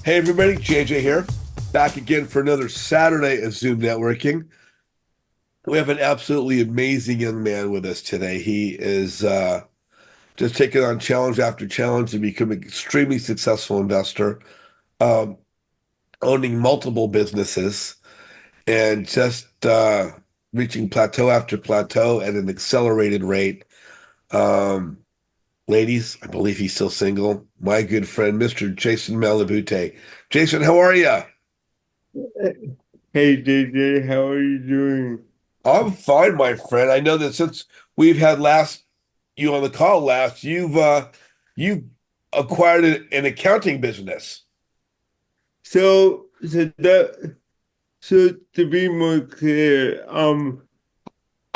Hey everybody, JJ here, back again for another Saturday of Zoom networking. We have an absolutely amazing young man with us today. He is just taking on challenge after challenge to become an extremely successful investor, um, owning multiple businesses, and just reaching plateau after plateau at an accelerated rate. Um, Ladies, I believe he's still single. My good friend, Mr. Jason Malabute. Jason, how are you? Hey JJ, how are you doing? I'm fine, my friend. I know that since we've had last you on the call last, you've acquired an accounting business. So to be more clear,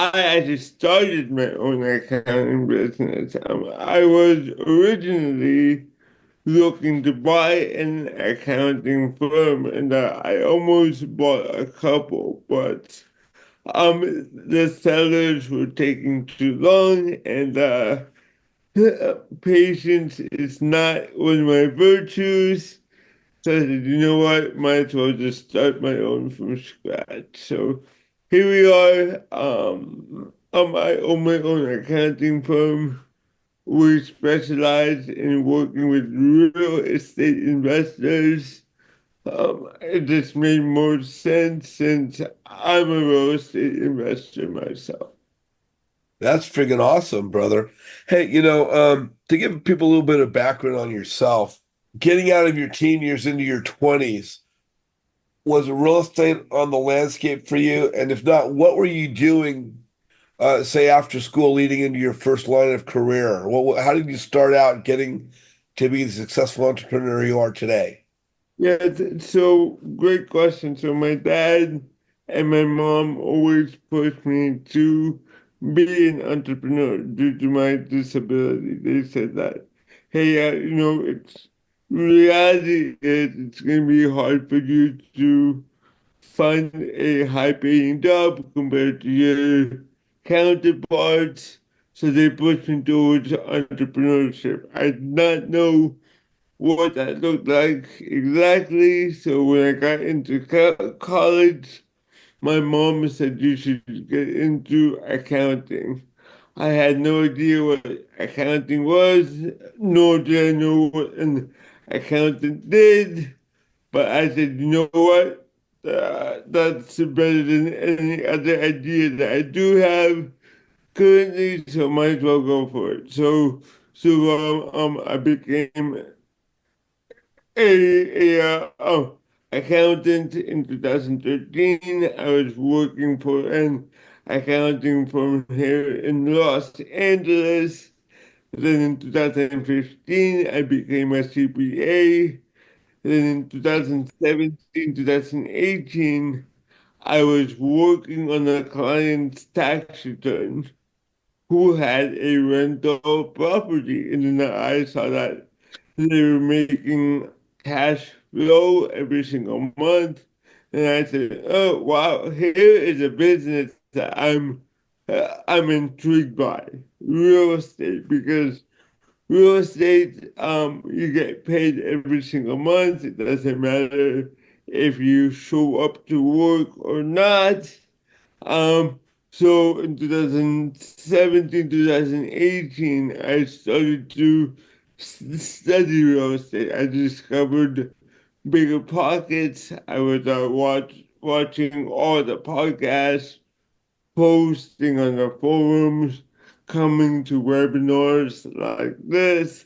I actually started my own accounting business. I was originally looking to buy an accounting firm, and I almost bought a couple, but the sellers were taking too long, and patience is not one of my virtues. So I said, you know what? Might as well just start my own from scratch. So here we are. I own my own accounting firm. We specialize in working with real estate investors. It just made more sense since I'm a real estate investor myself. That's friggin' awesome, brother. Hey, to give people a little bit of background on yourself, getting out of your teen years into your 20s, was real estate on the landscape for you? And if not, what were you doing, say after school leading into your first line of career? How did you start out getting to be the successful entrepreneur you are today? Yeah, so great question. So my dad and my mom always pushed me to be an entrepreneur due to my disability. They said that, hey, it's reality is it's going to be hard for you to find a high-paying job compared to your counterparts. So they pushed me towards entrepreneurship. I did not know what that looked like exactly. So when I got into college, my mom said you should get into accounting. I had no idea what accounting was, nor did I know what an accountant did. But I said, you know what? That's better than any other idea that I do have currently, so might as well go for it. So I became a accountant in 2013. I was working for an accounting firm here in Los Angeles. Then in 2015, I became a CPA. Then in 2017, 2018, I was working on a client's tax return who had a rental property. And then I saw that they were making cash flow every single month. And I said, oh, wow, here is a business that I'm intrigued by, real estate, because real estate, you get paid every single month. It doesn't matter if you show up to work or not. Um, so in 2017, 2018, I started to study real estate. I discovered bigger pockets. I was watching all the podcasts, posting on the forums, coming to webinars like this,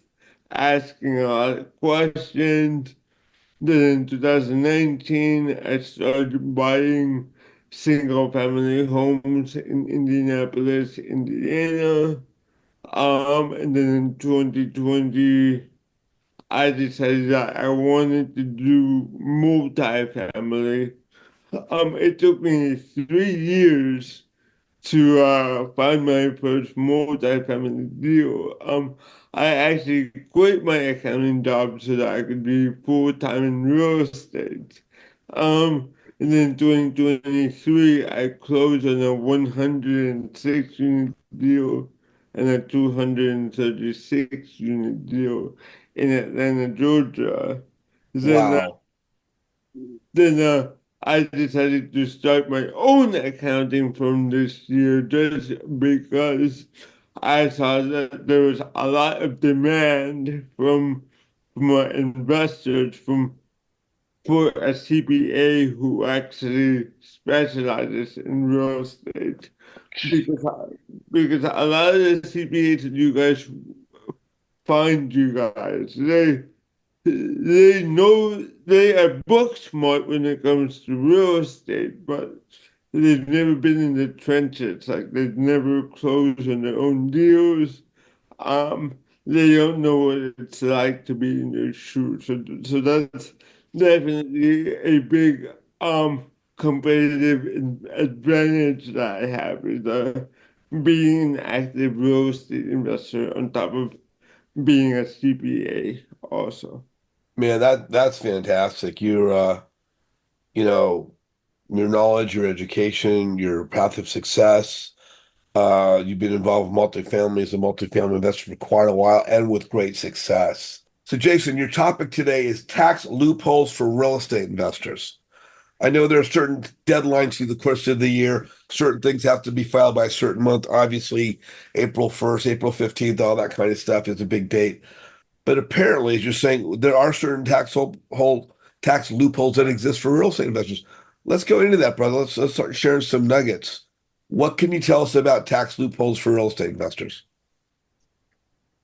asking a lot of questions. Then in 2019, I started buying single family homes in Indianapolis, Indiana. And then in 2020, I decided that I wanted to do multifamily. It took me 3 years to find my first multi-family deal. I actually quit my accounting job so that I could be full-time in real estate. And then 2023, I closed on a 106 unit deal and a 236 unit deal in Atlanta, Georgia. Then Wow. I decided to start my own accounting firm this year just because I saw that there was a lot of demand from my investors for a CPA who actually specializes in real estate because because a lot of the CPAs that you guys find you guys they know they are book smart when it comes to real estate, but they've never been in the trenches. Like they've never closed on their own deals. They don't know what it's like to be in their shoes. So that's definitely a big competitive advantage that I have is being an active real estate investor on top of being a CPA also. Man, that's fantastic. You know, your knowledge, your education, your path of success. You've been involved with multifamily as a multifamily investor for quite a while and with great success. So, Jason, your topic today is tax loopholes for real estate investors. I know there are certain deadlines through the course of the year. Certain things have to be filed by a certain month. Obviously, April 1st, April 15th, all that kind of stuff is a big date. But apparently, as you're saying, there are certain tax loopholes that exist for real estate investors. Let's go into that, brother. Let's start sharing some nuggets. What can you tell us about tax loopholes for real estate investors?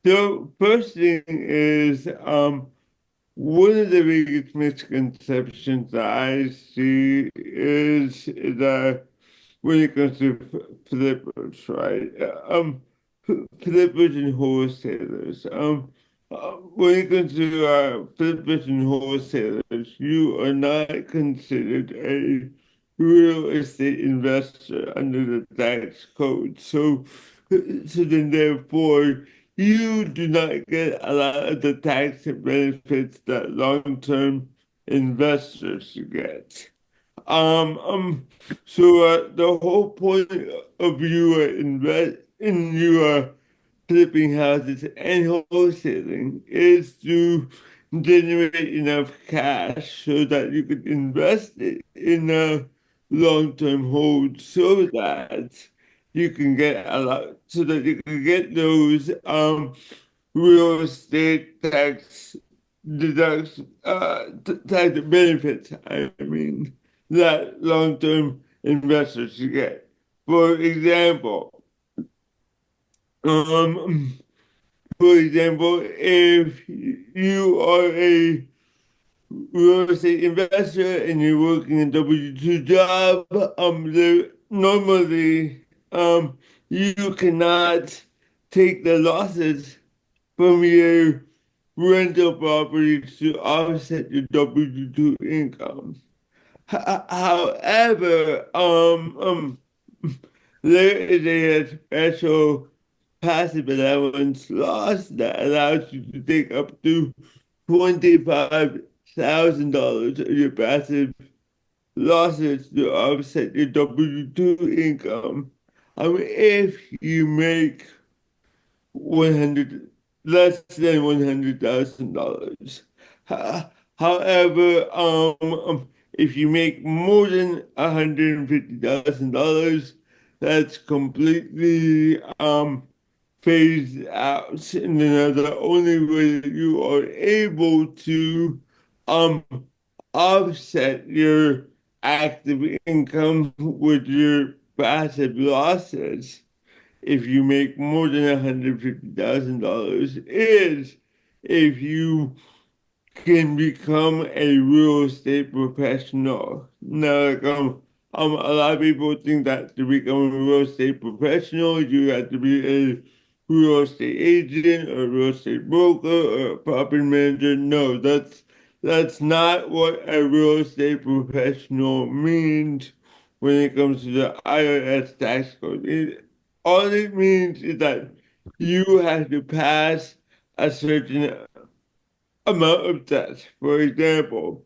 So first thing is one of the biggest misconceptions that I see is that when it comes to flippers, right? Flippers and wholesalers. When it comes to flippers and wholesalers, you are not considered a real estate investor under the tax code. So then therefore, you do not get a lot of the tax benefits that long-term investors get. Um, um, so the whole point of you invest in your flipping houses and wholesaling is to generate enough cash so that you can invest it in a long-term hold so that you can get a lot so that you can get those real estate tax deducts tax benefits, I mean, that long-term investors get. For example, um, if you are a real estate investor and you're working a W-2 job, normally you cannot take the losses from your rental properties to offset your W-2 income. However, there is a special passive allowance loss that allows you to take up to $25,000 of your passive losses to offset your W-2 income. If you make 100 less than $100,000. However, if you make more than $150,000, that's completely phased out. And then the only way that you are able to um offset your active income with your passive losses if you make more than $150,000 is if you can become a real estate professional. Now, a lot of people think that to become a real estate professional, you have to be a real estate agent or a real estate broker or a property manager. No, that's not what a real estate professional means when it comes to the IRS tax code. All it means is that you have to pass a certain amount of tests. For example,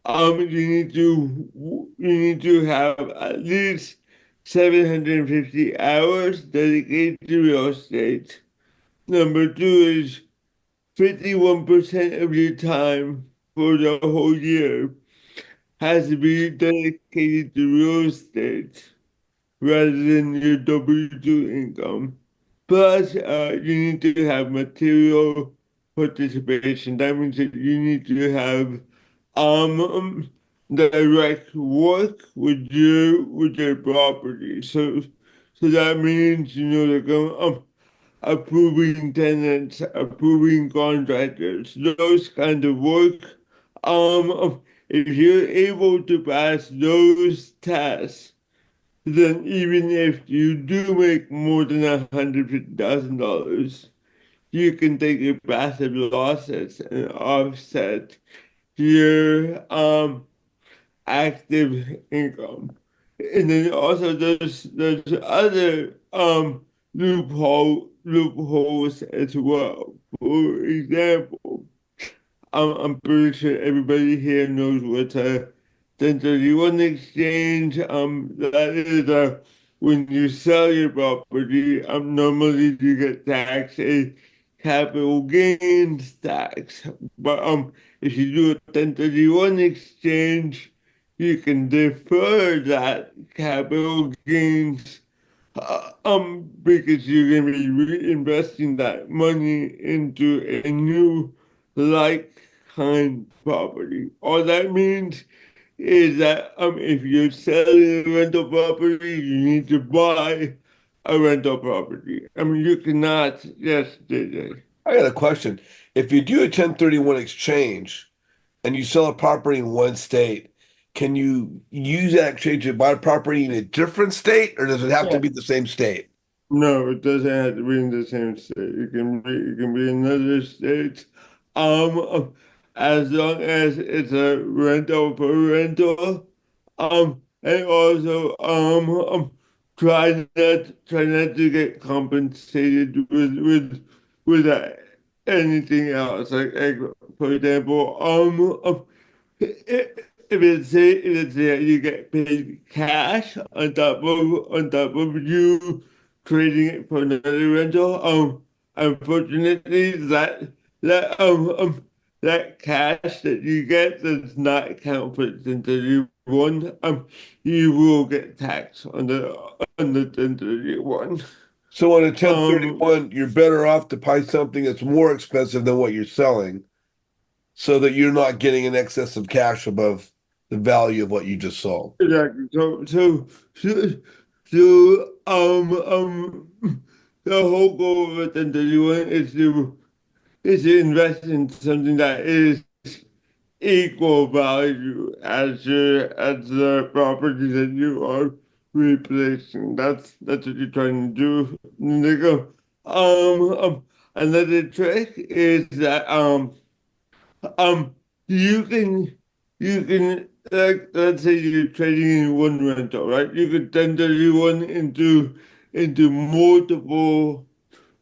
you need to have at least 750 hours dedicated to real estate. Number two is 51% of your time. for the whole year has to be dedicated to real estate rather than your W-2 income. Plus, you need to have material participation. That means that you need to have direct work with your property. So that means like approving tenants, approving contractors, those kind of work. If you're able to pass those tests, then even if you do make more than $150,000, you can take your passive losses and offset your active income. And then also there's other loopholes as well. For example, I'm pretty sure everybody here knows what a 1031 exchange. That is when you sell your property, normally you get taxed a capital gains tax. But if you do a 1031 exchange, you can defer that capital gains because you're going to be reinvesting that money into a new like kind property. All that means is that if you're selling a rental property, you need to buy a rental property. I mean, you cannot just do I got a question. If you do a 1031 exchange and you sell a property in one state, can you use that exchange to buy property in a different state, or does it have to that. be the same state? No, it doesn't have to be in the same state. It can be in another state. Um, as long as it's a rental for rental. And also try not to get compensated with anything else. Like for example, if it's you get paid cash on top of you trading it for another rental, unfortunately that cash that you get does not count for the 1031. You will get taxed on the 1031. So on a Um, 1031, you're better off to buy something that's more expensive than what you're selling so that you're not getting an excess of cash above the value of what you just sold. exactly. So, the whole goal of a 1031 is to invest in something that is equal value as the property that you are replacing. That's what you're trying to do. And they go, another trick is that um you can like let's say you're trading in one rental, right? You could 1031 into multiple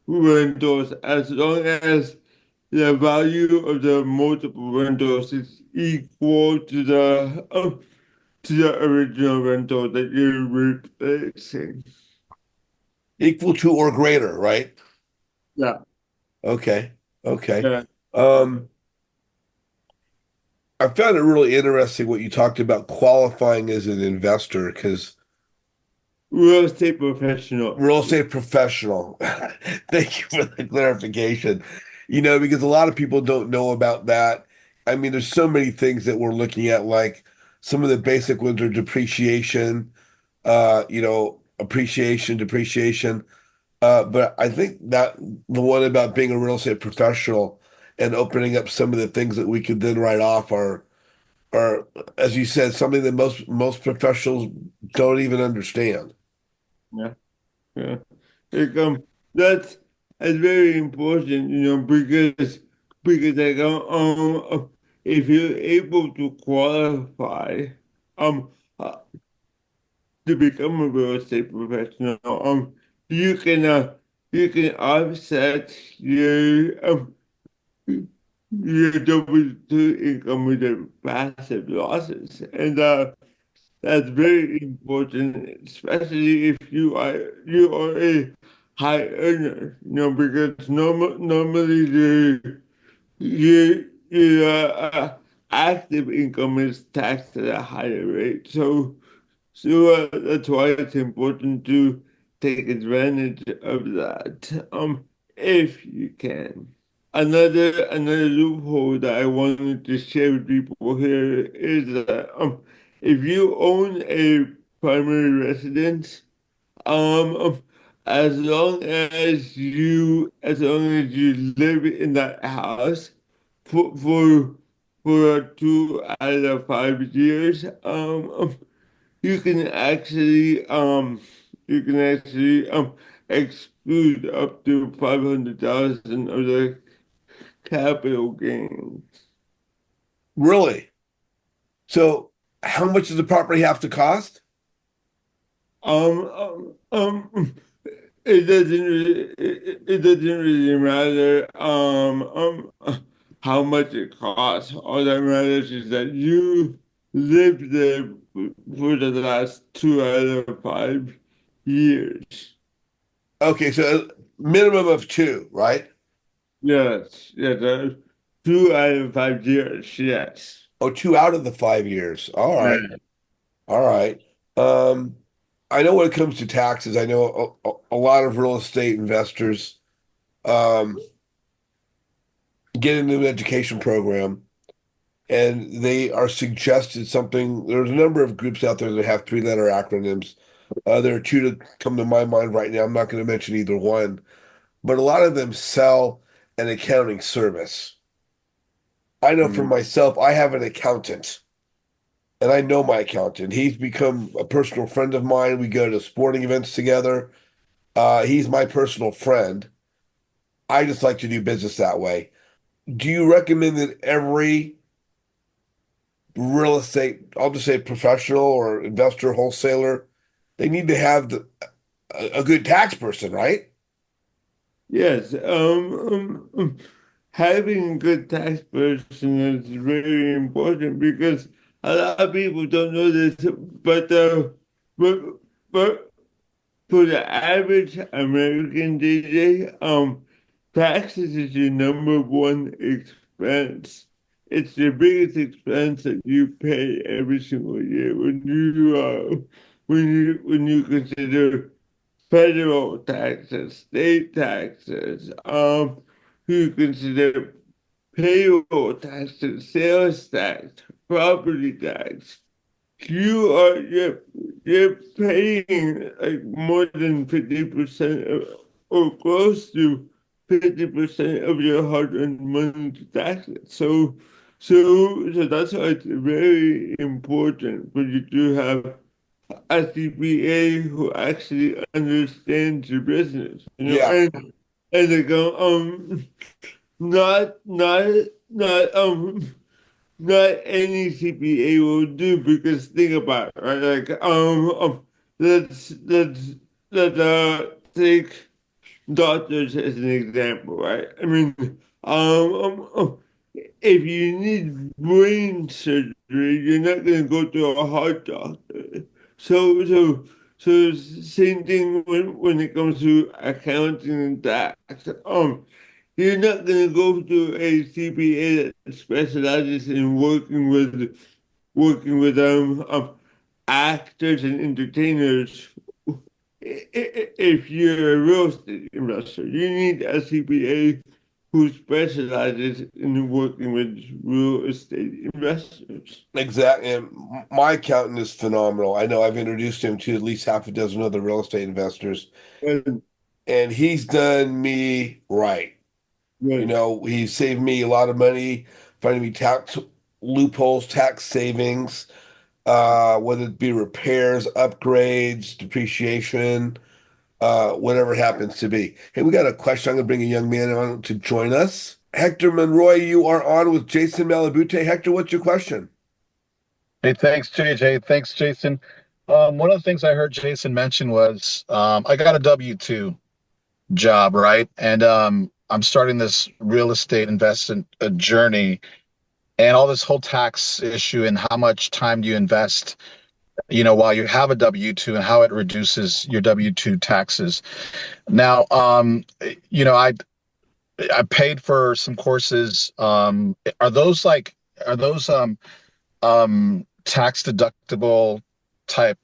rentals as long as the value of the multiple rentals is equal to the original rental that you're replacing. Equal to or greater, right? Yeah, Okay. Okay. yeah. Um, I found it really interesting what you talked about qualifying as an investor because Real estate professional. real estate professional. Thank you for the clarification. Because a lot of people don't know about that. I mean, there's so many things that we're looking at, like some of the basic ones are depreciation, appreciation, depreciation. But I think that the one about being a real estate professional and opening up some of the things that we could then write off are, as you said, something that most professionals don't even understand. Yeah, yeah. Like, that's that's very important, because like if you're able to qualify um uh, to become a real estate professional, you can offset your W-2 income with the passive losses, and that's very important, especially if you are a high earner, because normally you active income is taxed at a higher rate. So that's why it's important to take advantage of that, if you can. Another loophole that I wanted to share with people here is that if you own a primary residence, um, as long as you live in that house for for 2 out of 5 years, you can actually exclude up to 500,000 of the capital gains. Really? So how much does the property have to cost? Um, um, um, it doesn't really matter how much it costs. All that matters is that you lived there for the last 2 out of 5 years. Okay, so minimum of two, right? Yes, yes, 2 out of 5 years. Yes. Oh, 2 out of the 5 years. All right. Right. All right. Um, I know when it comes to taxes, I know a lot of real estate investors um, get into an education program and they are suggested something. There's a number of groups out there that have three-letter acronyms. There are two that come to my mind right now. I'm not going to mention either one, but a lot of them sell an accounting service. I know for Mm. myself, I have an accountant and I know my accountant. He's become a personal friend of mine. We go to sporting events together. He's my personal friend. I just like to do business that way. Do you recommend that every real estate, I'll just say professional or investor, wholesaler, they need to have a good tax person, right? Yes. Having a good tax person is very important because a lot of people don't know this, but but for the average American DJ, taxes is your number one expense. It's the biggest expense that you pay every single year when you consider federal taxes, state taxes, you consider payroll taxes, sales tax, property tax. You're paying like more than 50% of, or close to 50% of your hard-earned money to taxes. So that's why it's very important for you to have a CPA who actually understands your business, Yeah, and they go, not, not, not, not any CPA will do because think about it, right? Like, let's take doctors as an example, right? I mean, if you need brain surgery, you're not going to go to a heart doctor. So, so, so same thing when it comes to accounting and tax. You're not going to go to a CPA that specializes in working with actors and entertainers. If you're a real estate investor, you need a CPA who specializes in working with real estate investors. exactly. And my accountant is phenomenal. I know I've introduced him to at least half a dozen other real estate investors, And, and he's done me right. You right. know, he saved me a lot of money, finding me tax loopholes, tax savings, whether it be repairs, upgrades, depreciation, whatever it happens to be. Hey, we got a question. I'm going to bring a young man on to join us. Hector Monroy, you are on with Jason Malabute. Hector, what's your question? Hey, thanks, JJ. Thanks, Jason. One of the things I heard Jason mention was I got a W-2 job, right? And I'm starting this real estate investment journey and all this whole tax issue and how much time do you invest, while you have a W-2 and how it reduces your W-2 taxes. Now, I paid for some courses. Are those like are those tax deductible type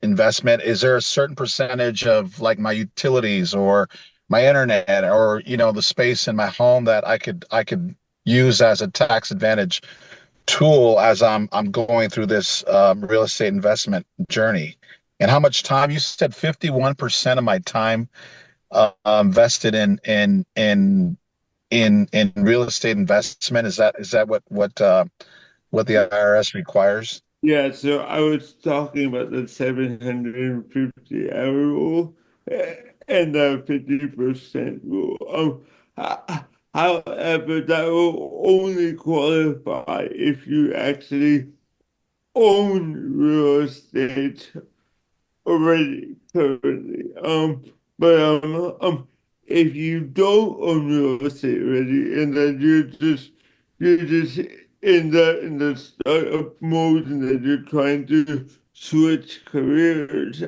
investment? Is there a certain percentage of like my utilities or my internet or the space in my home that I could use as a tax advantage tool as I'm going through this real estate investment journey? And how much time? You said 51% of my time invested in real estate investment. Is that what the IRS requires? Yeah, so I was talking about the 750-hour rule and the 50% rule. However, that will only qualify if you actually own real estate already currently. But if you don't own real estate already, and then you're just in the startup mode, and then you're trying to switch careers,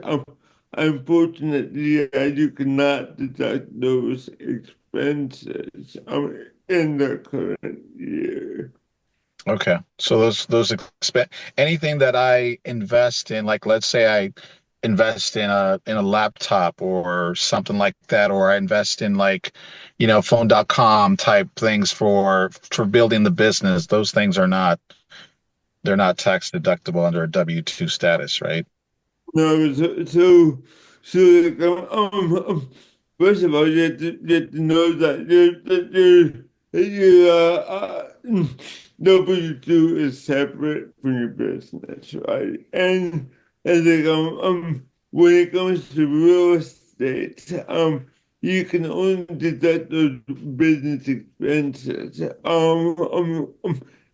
unfortunately, you cannot deduct those expenses in the current year. Okay. So those expense anything that I invest in, like let's say I invest in a laptop or something like that, or I invest in like, phone.com type things for building the business, those things they're not tax deductible under a W-2 status, right? No, so like, first of all, you have to know that W-2 is separate from your business, right? And like, when it comes to real estate, you can only deduct those business expenses,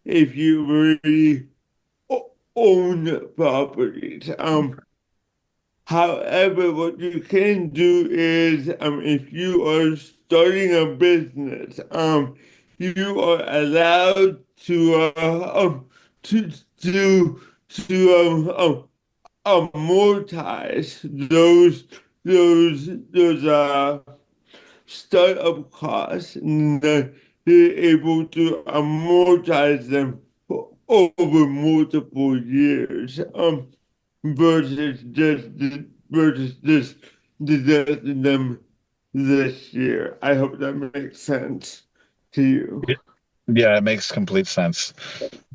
if you already own properties. However, what you can do is, if you are starting a business, you are allowed to to amortize those startup costs, and you're able to amortize them over multiple years. Versus just deducting them this year. I hope that makes sense to you. Yeah, it makes complete sense.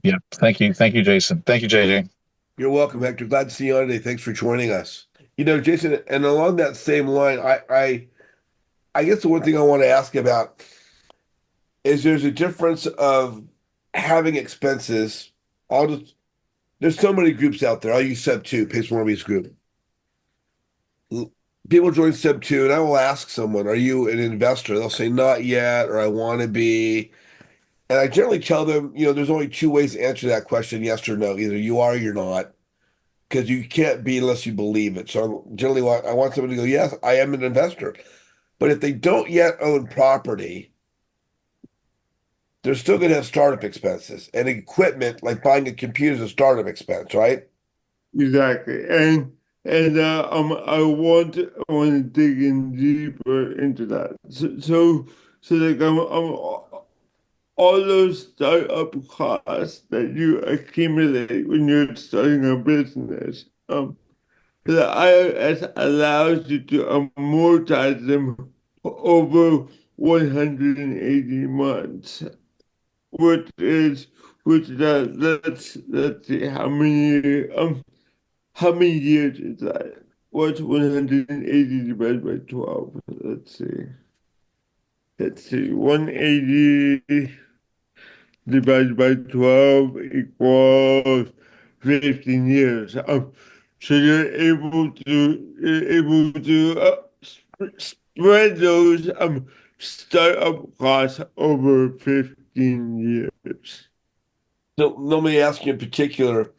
Yeah. Thank you, Jason. Thank you, JJ. You're welcome, Hector. Glad to see you on today. Thanks for joining us. Jason, and along that same line, I guess the one thing I want to ask about is there's a difference of having expenses. There's so many groups out there. I'll use Sub 2, Pace Morby's group. People join Sub 2, and I will ask someone, are you an investor? They'll say, not yet, or I want to be. And I generally tell them, there's only two ways to answer that question, yes or no. Either you are or you're not, because you can't be unless you believe it. So generally, I want somebody to go, yes, I am an investor. But if they don't yet own property, they're still going to have startup expenses. And equipment, like buying a computer, is a startup expense, right? Exactly. And I want to dig in deeper into that. So like all those startup costs that you accumulate when you're starting a business, the IRS allows you to amortize them over 180 months, which is which that let's see how many years is that? What's 180 divided by 12? Let's see 180 divided by 12 equals 15 years. So you're able to spread those startup costs over 15 years. So let me ask you in particular,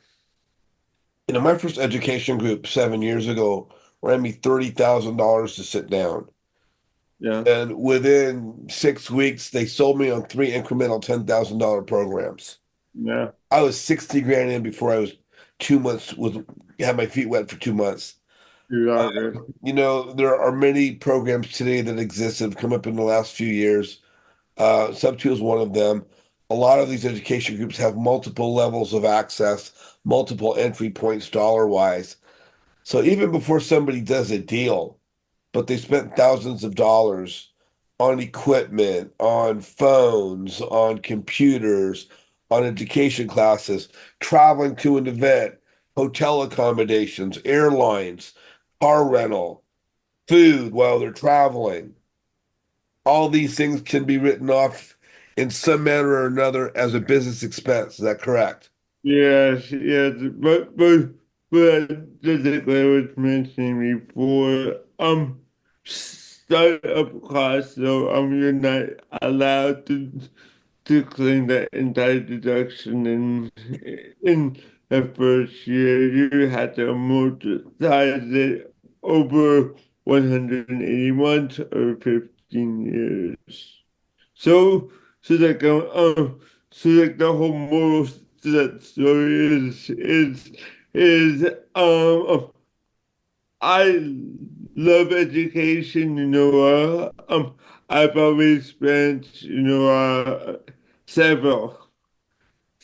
my first education group 7 years ago ran me $30,000 to sit down. Yeah, And within 6 weeks, they sold me on three incremental $10,000 programs. yeah, I was 60 grand in before I was 2 months had my feet wet for 2 months. exactly. There are many programs today that exist that have come up in the last few years. Sub2 is one of them. a lot of these education groups have multiple levels of access, multiple entry points dollar wise. So even before somebody does a deal, but they spent thousands of dollars on equipment, on phones, on computers, on education classes, traveling to an event, hotel accommodations, airlines, car rental, food while they're traveling. All these things can be written off in some manner or another as a business expense. Is that correct? Yes, yes, but just like I was mentioning before, startup costs, so you're not allowed to claim that entire deduction in the first year. You have to amortize it over 180 months or 15 years. So, so like so like the whole moral to that story is I love education. I've always spent several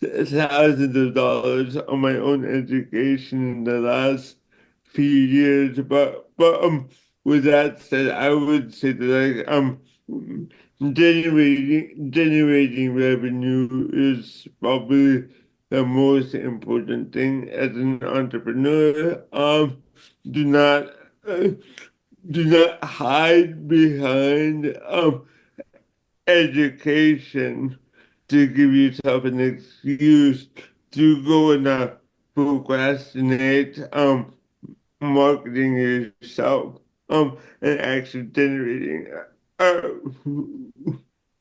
thousands of dollars on my own education in the last few years. But with that said, I would say that generating revenue is probably the most important thing as an entrepreneur. Do not uh, do not hide behind education to give yourself an excuse to go and procrastinate marketing yourself and actually generating uh,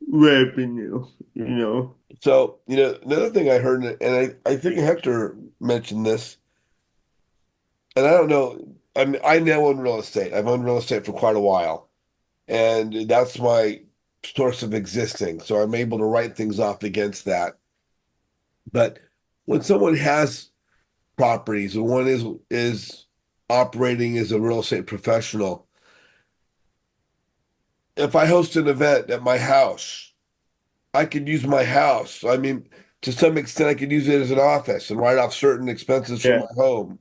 revenue, you know. So, another thing I heard, and I think Hector mentioned this, and I don't know, I now own real estate. I've owned real estate for quite a while, and that's my source of existing. So I'm able to write things off against that. But when someone has properties and one is operating as a real estate professional, if I host an event at my house, I could use my house. I mean, to some extent, I could use it as an office and write off certain expenses from Yeah. my home.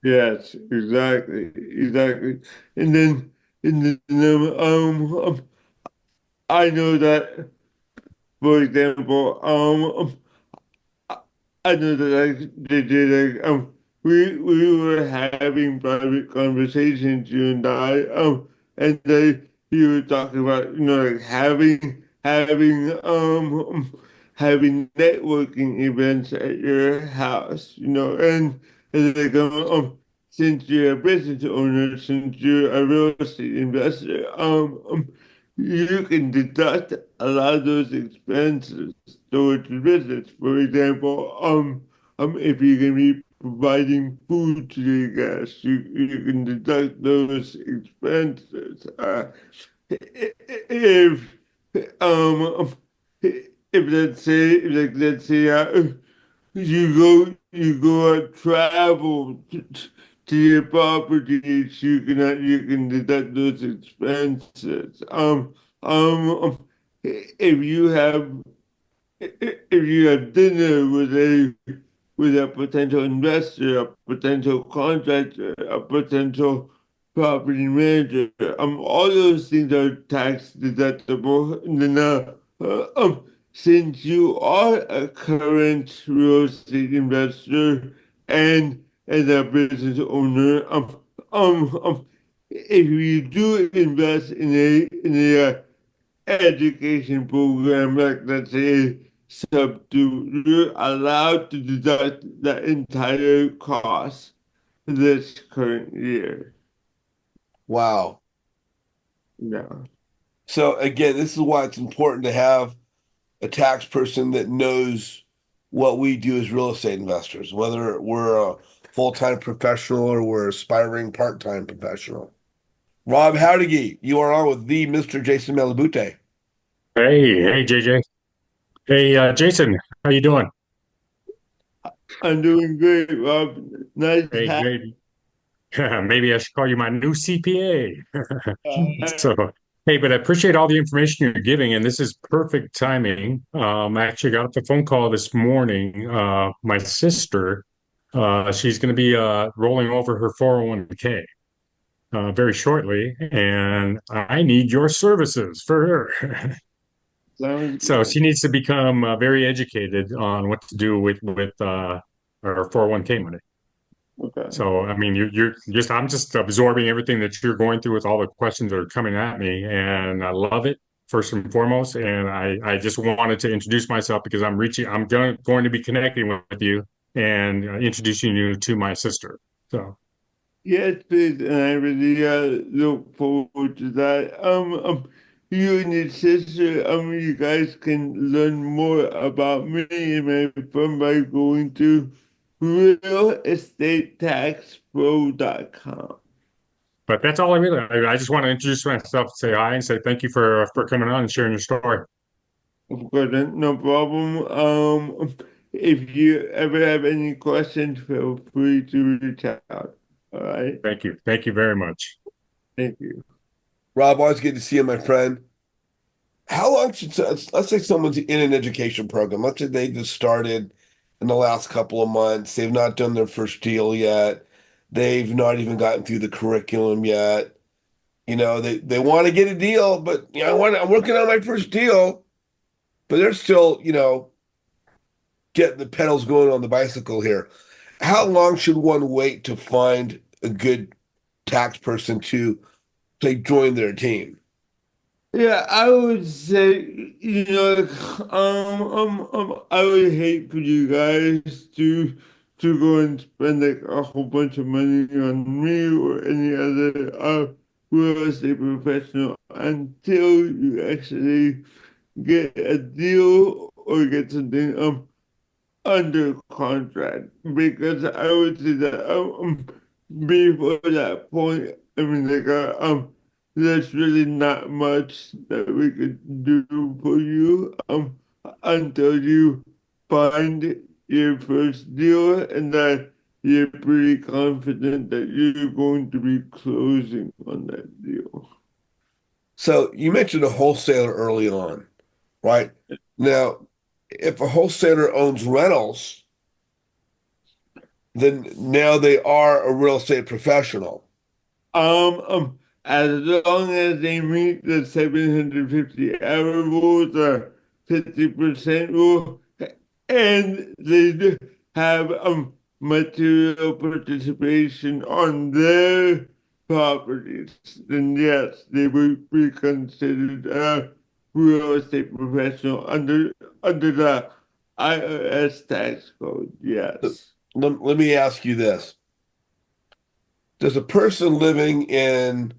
Yes, exactly, exactly. And then, I know that, for example, I know that like they did we were having private conversations, you and I, and they you were talking about like having networking events at your house, and like since you're a business owner, since you're a real estate investor, you can deduct a lot of those expenses towards your business. For example, if you're gonna be providing food to your guests, you can deduct those expenses. If um if let's say you go out travel to your properties, you can deduct those expenses. If you have dinner with a potential investor, a potential contractor, a potential property manager. All those things are tax deductible. And then, since you are a current real estate investor and as a business owner, if you do invest in a education program, like let's say subdue, you're allowed to deduct the entire cost this current year. Wow. Yeah. So again, this is why it's important to have a tax person that knows what we do as real estate investors, whether we're a full-time professional or we're aspiring part-time professional. Rob Howdigy, you are on with the Mr. Jason Malabute. Hey, JJ. Hey, Jason, how you doing? I'm doing great, Rob. Nice Hey, hat. great. Maybe I should call you my new CPA. So, Hey, but I appreciate all the information you're giving, and this is perfect timing. I actually got a phone call this morning. My sister, she's going to be rolling over her 401k very shortly, and I need your services for her. Sounds So good. she needs to become very educated on what to do with her 401k money. Okay. So, I mean, you're just, I'm just absorbing everything that you're going through with all the questions that are coming at me. And I love it, first and foremost. And I just wanted to introduce myself because I'm going to be connecting with you and introducing you to my sister. So, Yes, please, and I really look forward to that. You and your sister, you guys can learn more about me and my firm by going to realestatetaxpro.com. but that's all I just want to introduce myself, say hi, and say thank you for coming on and sharing your story. Of course, no problem. If you ever have any questions, feel free to reach out. All right. Thank you. Thank you very much. Thank you. Rob, always good to see you, my friend. How long should, let's say someone's in an education program. Let's say they just started in the last couple of months. They've not done their first deal yet. They've not even gotten through the curriculum yet. They want to get a deal, but I'm working on my first deal, but they're still, getting the pedals going on the bicycle here. How long should one wait to find a good tax person to say join their team? Yeah, I would say, I would hate for you guys to go and spend like a whole bunch of money on me or any other real estate professional until you actually get a deal or get something under contract because I would say that before that point, I mean there's really not much that we could do for you until you find your first deal and that you're pretty confident that you're going to be closing on that deal. So you mentioned a wholesaler early on, right? Now, if a wholesaler owns rentals, then now they are a real estate professional. As long as they meet the 750-hour rule, the 50% rule, and they do have material participation on their properties, then yes, they would be considered a real estate professional under the IRS tax code. Let, Yes. let me ask you this. Does a person living in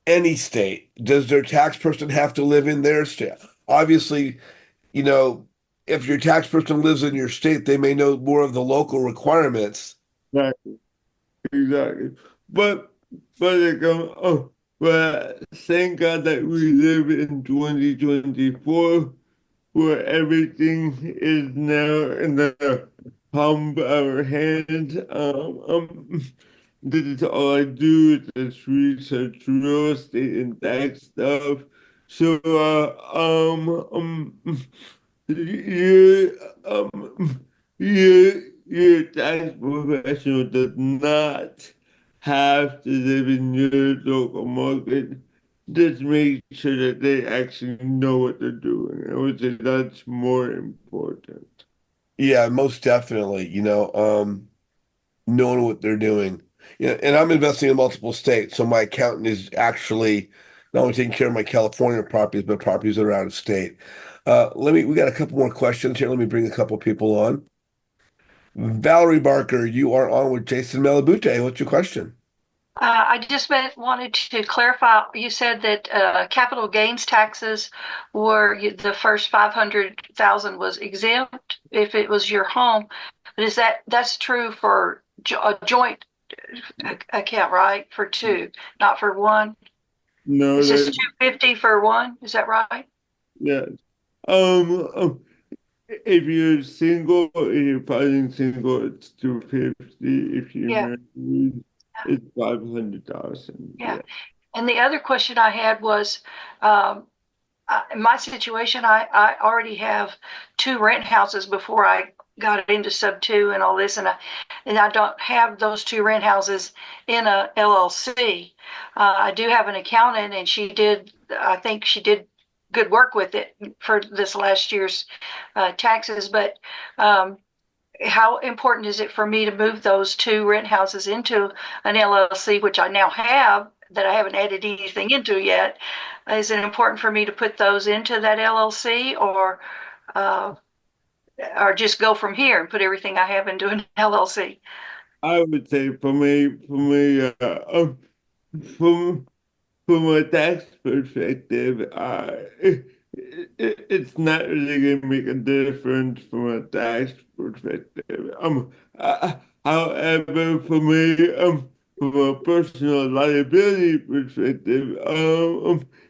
any state, does their tax person have to live in their state? Obviously, you know, if your tax person lives in your state, they may know more of the local requirements. Exactly. Exactly. But like but thank God that we live in 2024 where everything is now in the palm of our hand. This is all I do is just research real estate and tax stuff. So you your tax professional does not have to live in your local market. Just make sure that they actually know what they're doing. I would say that's more important. Yeah, most definitely, knowing what they're doing. Yeah, and I'm investing in multiple states, so my accountant is actually not only taking care of my California properties, but properties that are out of state. We got a couple more questions here. Let me bring a couple people on. Valerie Barker, you are on with Jason Malabute. What's your question? I just wanted to clarify. You said that capital gains taxes were the first 500,000 was exempt if it was your home. But that's true for a joint account, right? For two, not for one. No, It's just that 250 for one. Is that right? yeah. If you're single, if you're fighting single, it's 250. If you're Yeah, married, it's 500,000. yeah. Yeah. And the other question I had was, in my situation, I already have two rent houses before I got into sub two and all this, and I don't have those two rent houses in a LLC. I do have an accountant, and I think she did good work with it for this last year's taxes. But how important is it for me to move those two rent houses into an LLC, which I now have, that I haven't added anything into yet? Is it important for me to put those into that LLC, uh, or just go from here and put everything I have into an LLC? I would say from from a tax perspective, it's not really going to make a difference from a tax perspective. However, for me, from a personal liability perspective,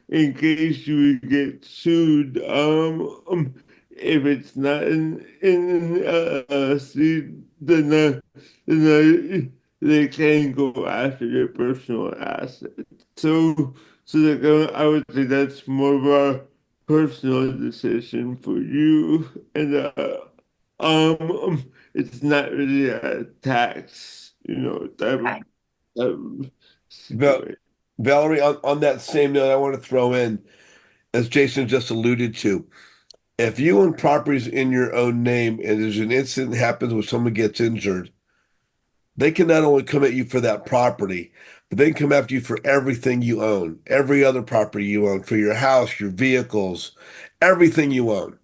in case you get sued, if it's not in they can go after your personal assets. So like, I would say that's more of a personal decision for you, and it's not really a tax, Okay. type of Val- situation. Valerie, on that same note, I want to throw in, as Jason just alluded to, if you own properties in your own name and there's an incident happens where someone gets injured, they can not only come at you for that property, but they can come after you for everything you own, every other property you own, for your house, your vehicles, everything you own.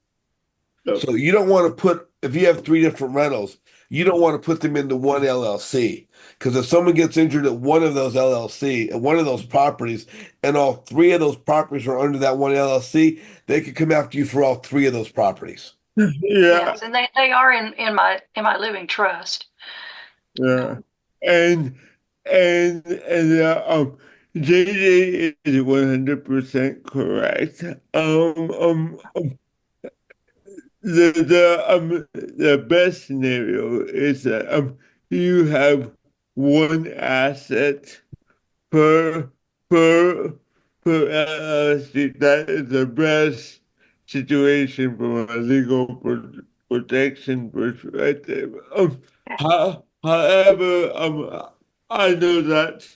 Yep. So you don't want to put, if you have three different rentals, you don't want to put them into one LLC. Because if someone gets injured at one of those LLC, at one of those properties, and all three of those properties are under that one LLC, they could come after you for all three of those properties. Yeah, Yes, and they are in my living trust. yeah, and and JJ is 100% correct. The best scenario is that you have one asset per per per LLC. That is the best situation from a legal protection perspective. However, I know that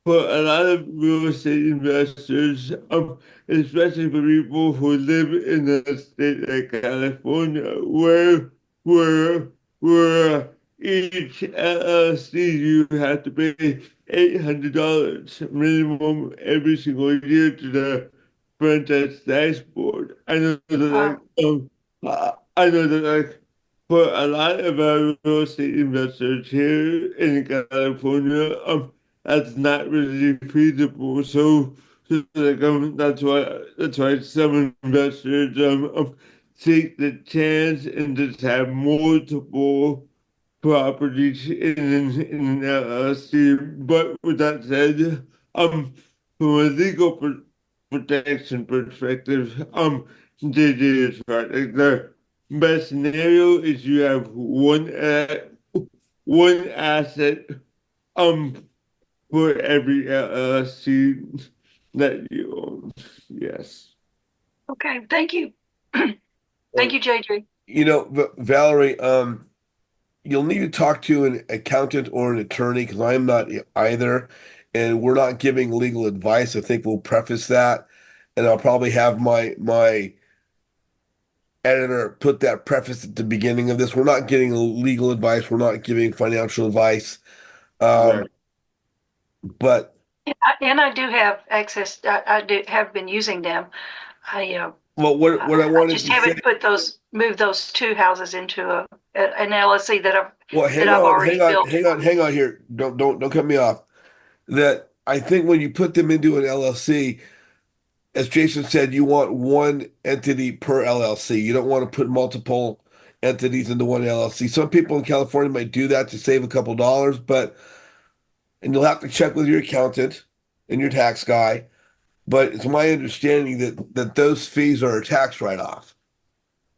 for a lot of real estate investors, especially for people who live in a state like California, where where each LLC you have to pay $800 minimum every single year to the franchise tax board. Wow. I know that like for a lot of our real estate investors here in California, that's not really feasible. So like, that's why some investors take the chance and just have multiple properties in an LLC. But with that said, from a legal protection perspective, JJ is right. Like the best scenario is you have one asset um for every LLC that you own. Yes. Okay. Thank you. Thank you, JJ. Valerie, you'll need to talk to an accountant or an attorney because I'm not either, and we're not giving legal advice. I think we'll preface that, and I'll probably have my editor put that preface at the beginning of this. We're not getting legal advice. We're not giving financial advice. Um, Right. but And I do have access. I do have been using them. I well, what I I wanted just to say. haven't moved those two houses into an LLC Well, that hang I've on, already hang on, built hang for on, me. hang on here. Don't cut me off. That I think when you put them into an LLC, as Jason said, you want one entity per LLC. You don't want to put multiple entities into one LLC. Some people in California might do that to save a couple dollars, and you'll have to check with your accountant and your tax guy. But it's my understanding that those fees are a tax write-off.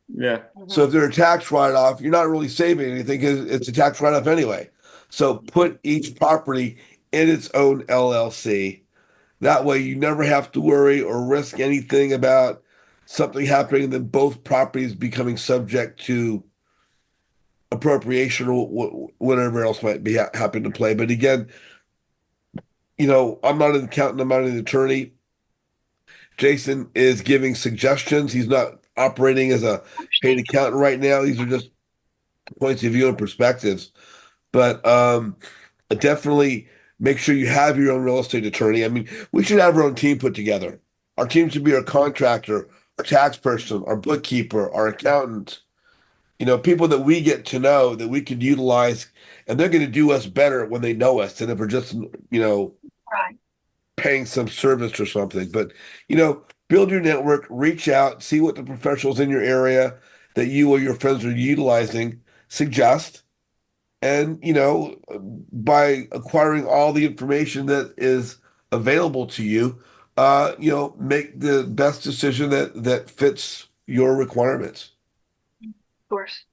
Yeah. So Mhm. if they're a tax write-off, you're not really saving anything because it's a tax write-off anyway. So put each property in its own LLC That way, you never have to worry or risk anything about something happening, and then both properties becoming subject to appropriation or whatever else might be happen to play. But again, I'm not an accountant, I'm not an attorney. Jason is giving suggestions. He's not operating as a paid accountant right now. These are just points of view and perspectives. But definitely make sure you have your own real estate attorney. I mean, we should have our own team put together. Our team should be our contractor, our tax person, our bookkeeper, our accountant. People that we get to know that we could utilize, and they're going to do us better when they know us than if we're just, Right. paying some service or something. But, build your network, reach out, see what the professionals in your area that you or your friends are utilizing suggest. And, by acquiring all the information that is available to you, make the best decision that fits your requirements. Of course.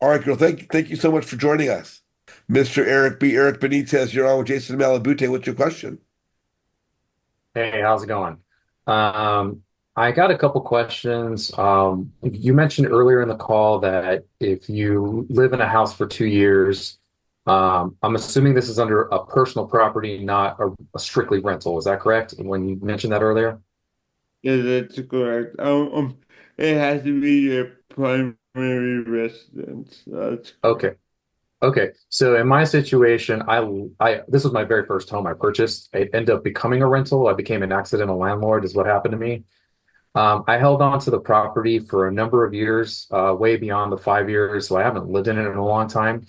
All right, girl. Thank you so much for joining us. Mr. Eric Benitez, you're on with Jason Malabute. What's your question? Hey, how's it going? Um, I got a couple questions. You mentioned earlier in the call that if you live in a house for 2 years, I'm assuming this is under a personal property, not a strictly rental. Is that correct? When you mentioned that earlier? Yeah, that's correct. It has to be your primary residence. That's correct. Okay. Okay. So in my situation, I this was my very first home I purchased. It ended up becoming a rental. I became an accidental landlord, is what happened to me. I held on to the property for a number of years, way beyond the 5 years, so I haven't lived in it in a long time.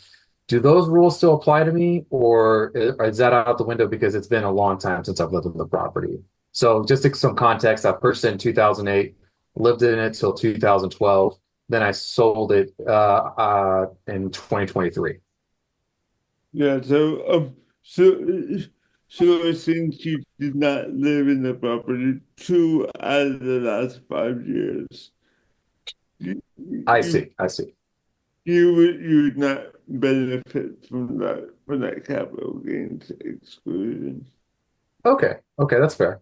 Do those rules still apply to me, or is that out the window because it's been a long time since I've lived in the property? So just to some context, I purchased it in 2008, lived in it till 2012, then I sold it in 2023. Yeah, so since you did not live in the property 2 out of the last 5 years, you I you, see. I see. you would not benefit from that capital gains exclusion. Okay. Okay, that's fair.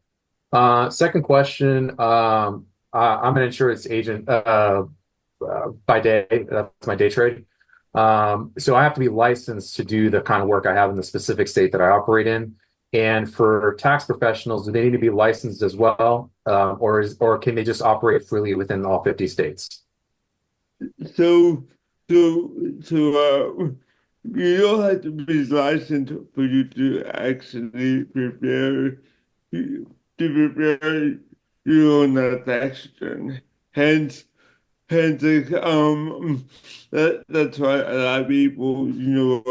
Second question. I'm an insurance agent by day. That's my day trade. So I have to be licensed to do the kind of work I have in the specific state that I operate in. And for tax professionals, do they need to be licensed as well, or can they just operate freely within all 50 states? So, so you don't have to be licensed for you to actually to prepare your own tax return. Hence, that's why a lot of people, do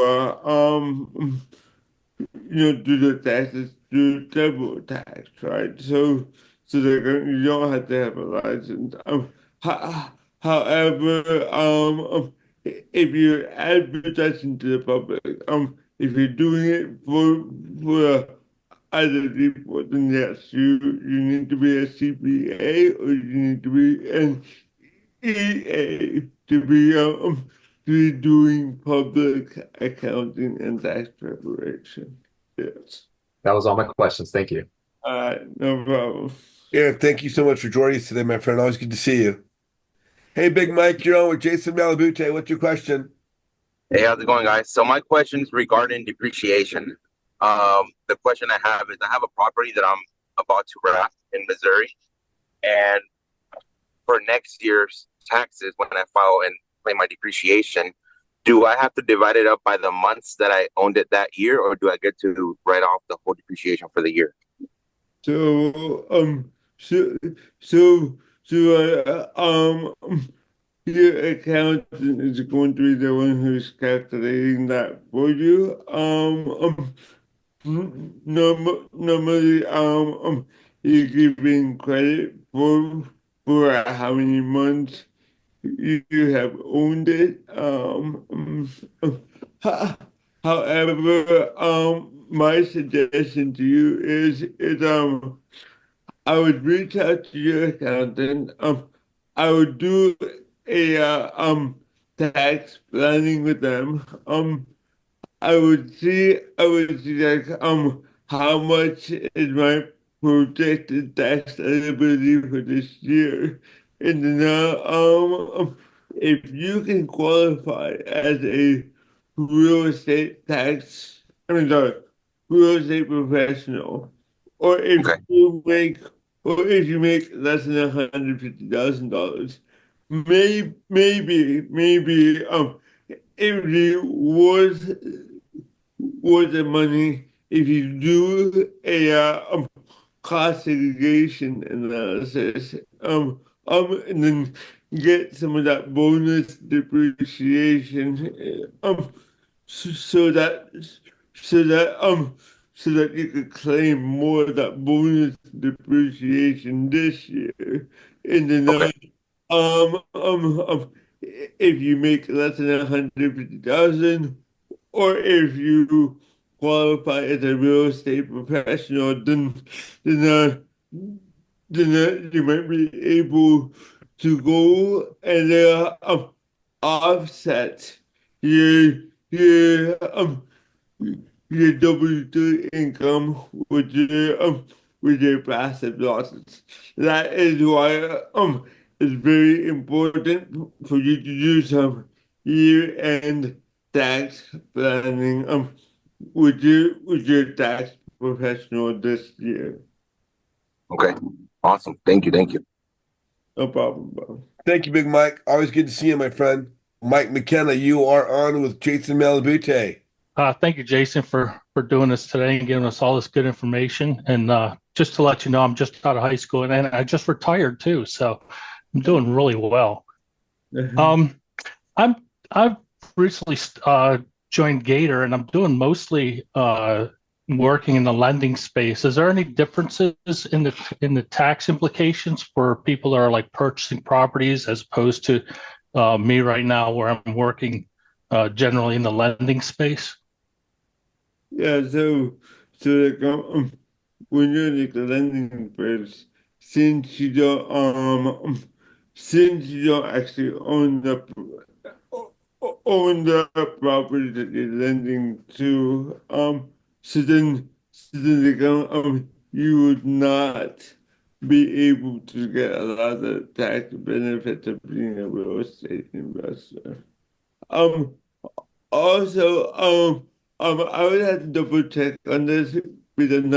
the taxes, do double tax, right? You don't have to have a license. However, if you're advertising to the public, if you're doing it for other people, then yes, you need to be a CPA or you need to be an EA to be doing public accounting and tax preparation. Yes. That was all my questions. Thank you. No problem. Eric, thank you so much for joining us today, my friend. Always good to see you. Hey, Big Mike, you're on with Jason Malabute. What's your question? Hey, how's it going, guys? So my question is regarding depreciation. The question I have is I have a property that I'm about to wrap in Missouri, and for next year's taxes, when I file and claim my depreciation, do I have to divide it up by the months that I owned it that year, or do I get to write off the whole depreciation for the year? So, so, so, your accountant is going to be the one who's calculating that for you. Normally, you're giving credit for how many months you have owned it. However, my suggestion to you is I would reach out to your accountant. I would do a tax planning with them. I would see like how much is my projected tax liability for this year? And then if you can qualify as a real estate tax, I mean, sorry, real estate professional, or if Okay. you make, or if you make less than $150,000, maybe if you worth the money if you do a cost segregation analysis, and then get some of that bonus depreciation, so that so that so that you could claim more of that bonus depreciation this year, and then Okay. if you make less than 150,000, or if you qualify as a real estate professional, then you might be able to go and offset your your um your W-2 income with your passive losses. That is why it's very important for you to do some year-end tax planning with your tax professional this year. Okay. Awesome. Thank you. Thank you. No problem, bro. Thank you, Big Mike. Always good to see you, my friend. Mike McKenna, you are on with Jason Malabute. Thank you, Jason, for doing this today and giving us all this good information. And just to let you know, I'm just out of high school and I just retired too, so I'm doing really well. Um, I've recently joined Gator, and I'm doing mostly working in the lending space. Is there any differences in the tax implications for people that are like purchasing properties as opposed to me right now, where I'm working generally in the lending space? Yeah, so like when you're like the lending first, since you don't since you don't actually own the property that you're lending to, like, you would not be able to get a lot of the tax benefits of being a real estate investor. Um, Also, I would have to double check on this because I'm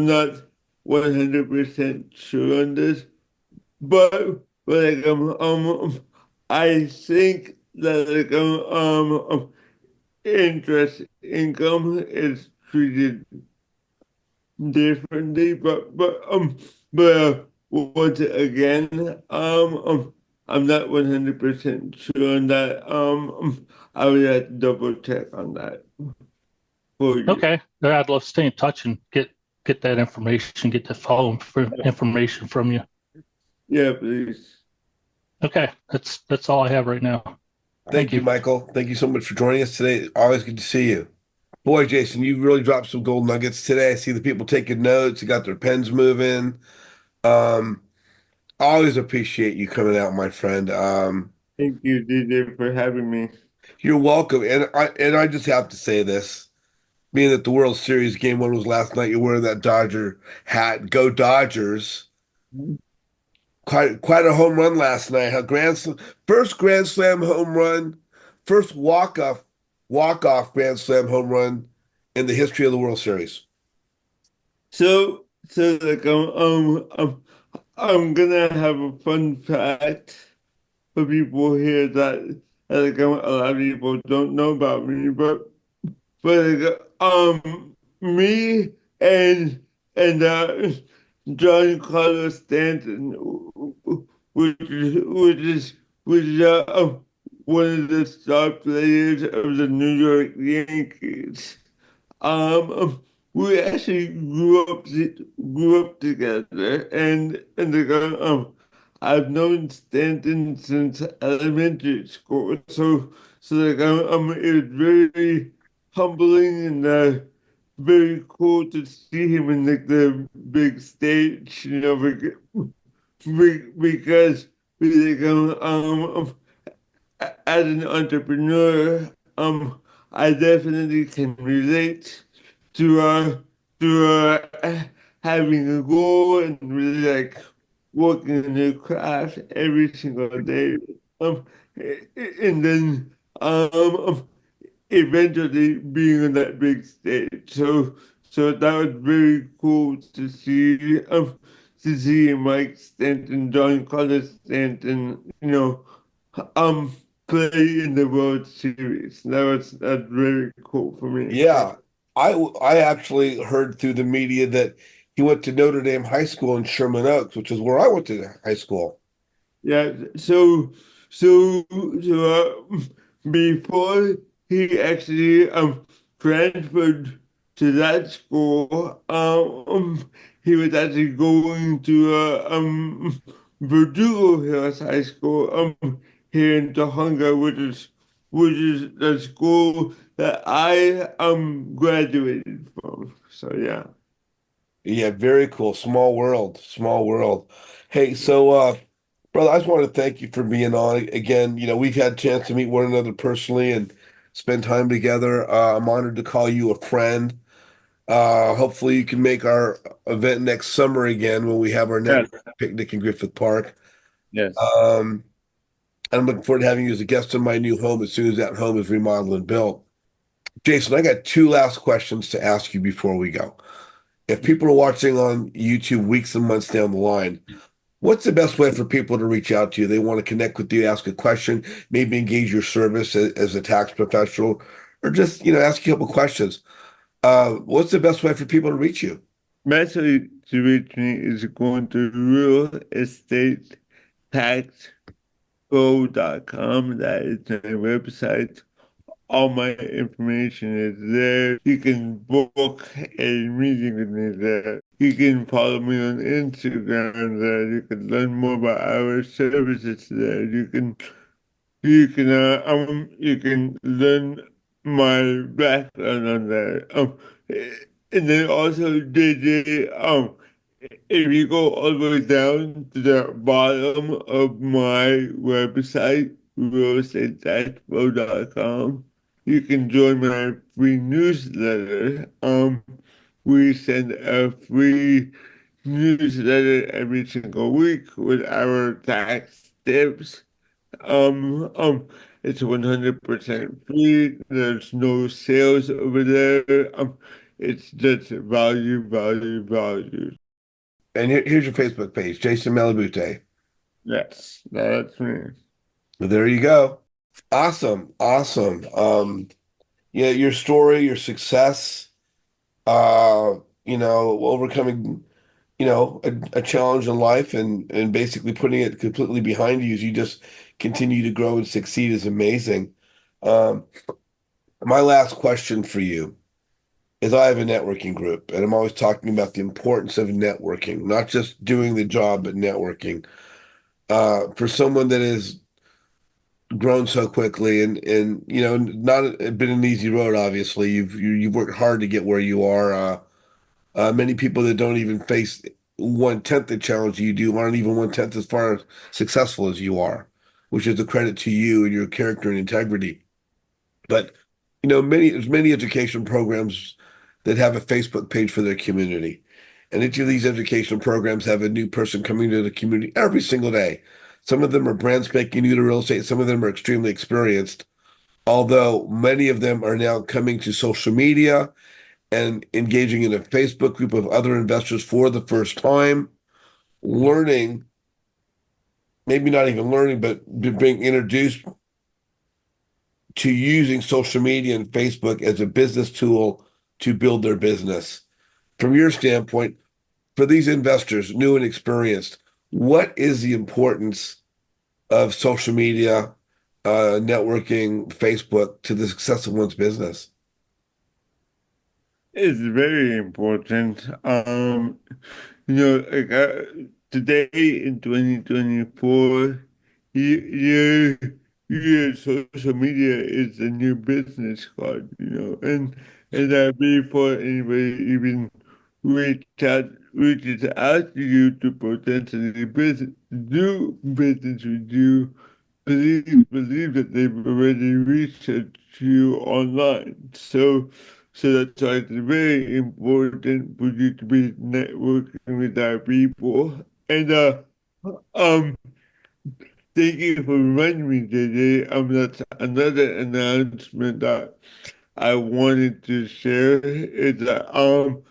not 100% sure on this, but like I think that like interest income is treated differently, but once again, I'm not 100% sure on that. I would have to double check on that for you. Okay, I'd love to stay in touch and get that information, get the follow information from you. Yeah, please. Okay, that's all I have right now. Thank you, Michael. Thank you so much for joining us today. Always good to see you. Boy, Jason, you really dropped some gold nuggets today. I see the people taking notes. You got their pens moving. Um, I always appreciate you coming out, my friend. Thank you, DJ, for having me. You're welcome. And I just have to say this, being that the World Series game one was last night, you're wearing that Dodger hat. Go Dodgers. Quite a home run last night. First Grand Slam home run, first walk off Grand Slam home run in the history of the World Series. So like I'm gonna have a fun fact for people here that like a lot of people don't know about me, but me and John Carlos Stanton, which is one of the star players of the New York Yankees. We actually grew up together, and I've known Stanton since elementary school. So like it was very humbling and very cool to see him in like the big stage, because like, as an entrepreneur, I definitely can relate to having a goal and really like working in your craft every single day. Um, and then eventually being on that big stage. So that was very cool to see Mike Stanton, John Carlos Stanton, um play in the World Series. That's very cool for me. Yeah, I actually heard through the media that he went to Notre Dame High School in Sherman Oaks, which is where I went to high school. Yeah, so before he actually transferred to that school, he was actually going to Verdugo Hills High School here in Tahunga, which is the school that I graduated from. So yeah. Yeah, very cool. Small world, small world. Hey, so brother, I just want to thank you for being on again. We've had a chance to meet one another personally and spend time together. I'm honored to call you a friend. Hopefully you can make our event next summer again when we have our Yes. network picnic in Griffith Park. Yes. Um, I'm looking forward to having you as a guest in my new home as soon as that home is remodeled and built. Jason, I got two last questions to ask you before we go. If people are watching on YouTube weeks and months down the line, what's the best way for people to reach out to you? They want to connect with you, ask a question, maybe engage your service as a tax professional, or just, ask you a couple questions. What's the best way for people to reach you? Best way to reach me is going to realestatetexpro.com. That is my website. All my information is there. You can book a meeting with me there. You can follow me on Instagram there. You can learn more about our services there. You can learn my background on that. And then also JJ, if you go all the way down to the bottom of my website, realestateexpo.com, you can join my free newsletter. We send a free newsletter every single week with our tax tips. It's 100% free. There's no sales over there. It's just value, value, value. And here's your Facebook page, Jason Malabute. Yes, that's me. There you go. Awesome. Awesome. Yeah, your story, your success, overcoming, a challenge in life and basically putting it completely behind you as you just continue to grow and succeed is amazing. Um, my last question for you is I have a networking group, and I'm always talking about the importance of networking, not just doing the job, but networking. For someone that has grown so quickly and not been an easy road, obviously, you've worked hard to get where you are. Many people that don't even face 1/10 the challenge you do aren't even 1/10 as far successful as you are, which is a credit to you and your character and integrity. But there's many education programs that have a Facebook page for their community. And each of these education programs have a new person coming to the community every single day. Some of them are brand spanking new to real estate, some of them are extremely experienced, although many of them are now coming to social media and engaging in a Facebook group of other investors for the first time, learning, maybe not even learning, but being introduced to using social media and Facebook as a business tool to build their business. From your standpoint, for these investors, new and experienced, what is the importance of social media, networking, Facebook to the success of one's business? It's very important. Like today in 2024, your your social media is the new business card, and that before anybody even reaches out to you to potentially do business with you, please believe that they've already researched you online. So So that's why it's very important for you to be networking with our people. And um thank you for reminding me today. That's another announcement that I wanted to share is that I'm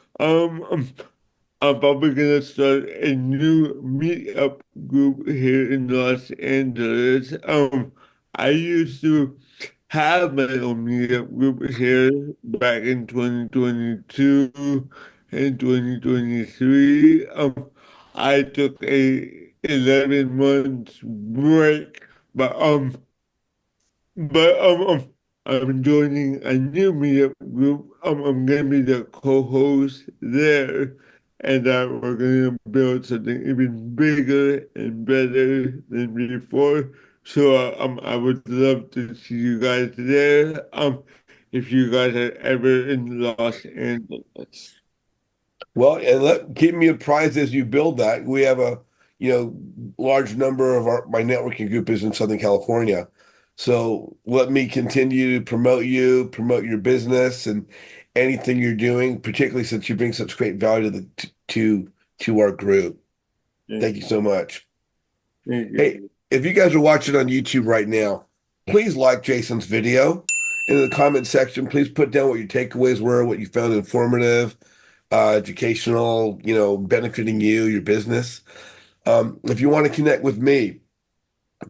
probably gonna start a new meetup group here in Los Angeles. I used to have my own meetup group here back in 2022 and 2023. I took a 11 months break, but but I'm joining a new meetup group. I'm gonna be the co-host there, and we're gonna build something even bigger and better than before. So I would love to see you guys there. If you guys are ever in Los Angeles. Well, and keep me apprised as you build that. We have a, large number of my networking group is in Southern California. So let me continue to promote your business and anything you're doing, particularly since you bring such great value to to our group. Thank you so much. Thank you. Hey, if you guys are watching on YouTube right now, please like Jason's video. In the comment section, please put down what your takeaways were, what you found informative, educational, benefiting you, your business. If you want to connect with me,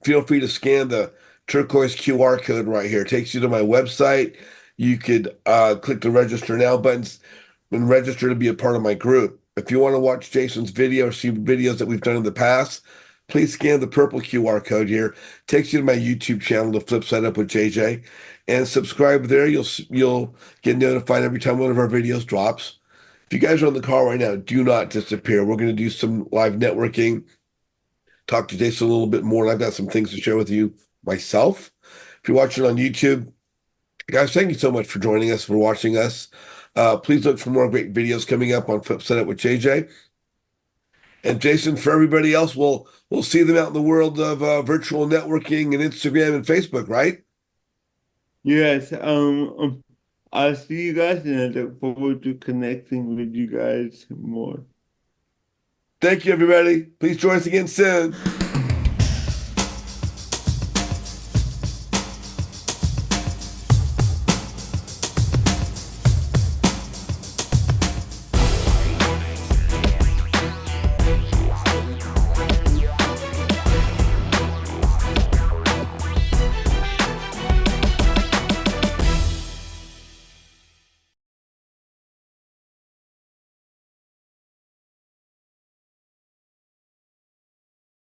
feel free to scan the turquoise QR code right here. It takes you to my website. You could click the register now buttons and register to be a part of my group. If you want to watch Jason's video or see videos that we've done in the past, please scan the purple QR code here. It takes you to my YouTube channel, The Flip Side Up with JJ, and subscribe there. You'll get notified every time one of our videos drops. If you guys are on the call right now, do not disappear. We're going to do some live networking, talk to Jason a little bit more, and I've got some things to share with you myself. If you're watching on YouTube, guys, thank you so much for joining us, for watching us. Please look for more great videos coming up on Flip Side Up with JJ. And Jason, for everybody else, we'll see them out in the world of virtual networking and Instagram and Facebook, right? Yes. I'll see you guys, and I look forward to connecting with you guys more. Thank you, everybody. Please join us again soon.